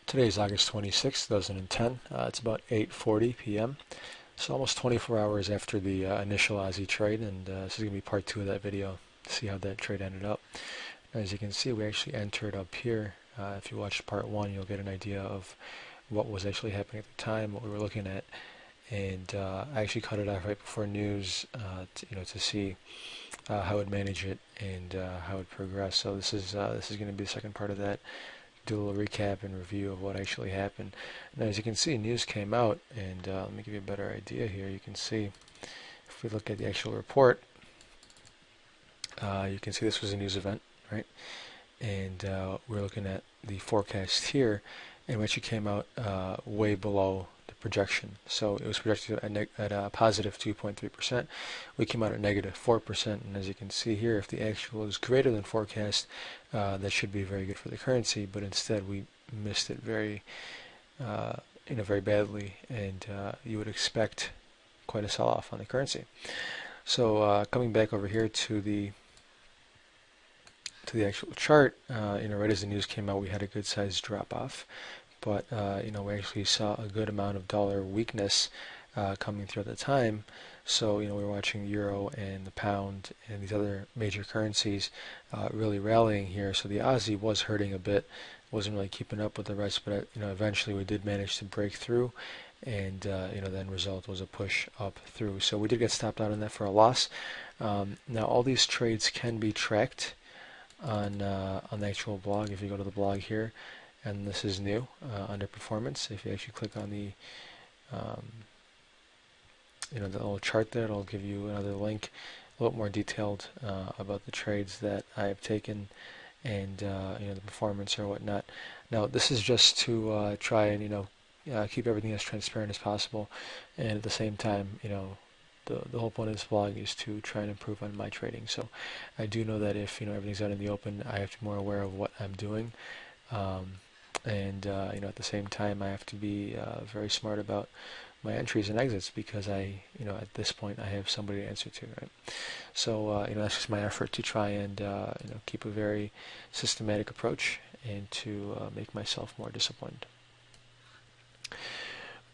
Today is August 26, 2010. It's about 8:40 p.m. So almost 24 hours after the initial Aussie trade, and this is going to be part 2 of that video to see how that trade ended up. As you can see, we actually entered up here. If you watch part 1, you'll get an idea of what was actually happening at the time, what we were looking at, and I actually cut it off right before news, to see how it would manage it and how it would progress. So this is going to be the second part of that. Do a little recap and review of what actually happened. Now, as you can see, news came out, and let me give you a better idea here. You can see, if we look at the actual report, you can see this was a news event, right? And we're looking at the forecast here, and it actually came out way below the projection. So it was projected at a positive 2.3%. We came out at negative 4%, and as you can see here, if the actual is greater than forecast, that should be very good for the currency, but instead we missed it very badly, and you would expect quite a sell-off on the currency. So coming back over here to the actual chart, right as the news came out, we had a good sized drop off, but we actually saw a good amount of dollar weakness coming through at the time. So we were watching the euro and the pound and these other major currencies really rallying here. So the Aussie was hurting a bit, wasn't really keeping up with the rest, but eventually we did manage to break through, and the end result was a push up through. So we did get stopped out on that for a loss. Now all these trades can be tracked on the actual blog. If you go to the blog here, and this is new under performance, if you actually click on the the little chart there, it'll give you another link, a little more detailed about the trades that I have taken, and the performance or whatnot. Now this is just to try and keep everything as transparent as possible, and at the same time, the whole point of this blog is to try and improve on my trading. So I do know that if everything's out in the open, I have to be more aware of what I'm doing, and at the same time, I have to be very smart about my entries and exits, because at this point I have somebody to answer to, right? So that's just my effort to try and keep a very systematic approach and to make myself more disciplined.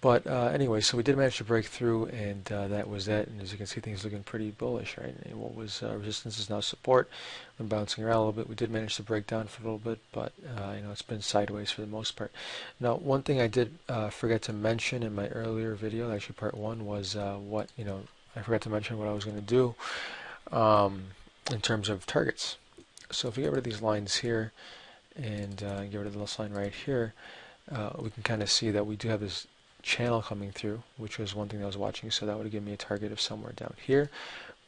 But anyway, so we did manage to break through, and that was that. And as you can see, things looking pretty bullish, right? And what was resistance is now support. Been bouncing around a little bit. We did manage to break down for a little bit, but it's been sideways for the most part. Now, one thing I did forget to mention in my earlier video, actually part 1, was I forgot to mention what I was going to do in terms of targets. So if we get rid of these lines here and get rid of this line right here, we can kind of see that we do have this channel coming through, which was one thing I was watching, so that would give me a target of somewhere down here.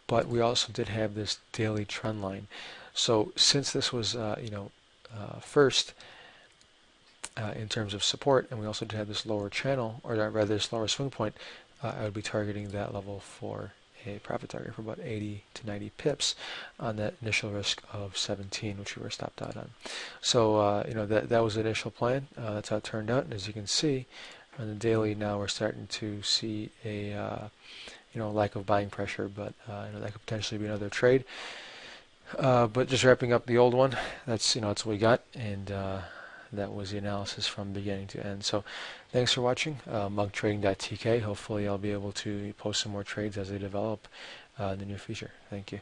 But we also did have this daily trend line. So since this was first in terms of support, and we also did have this lower channel, or rather this lower swing point, I would be targeting that level for a profit target for about 80 to 90 pips on that initial risk of 17, which we were stopped out on. So that was the initial plan. That's how it turned out, and as you can see on the daily, now we're starting to see a lack of buying pressure, but that could potentially be another trade. But just wrapping up the old one, that's what we got, and that was the analysis from beginning to end. So thanks for watching. mugtrading.tk. Hopefully I'll be able to post some more trades as they develop in the near future. Thank you.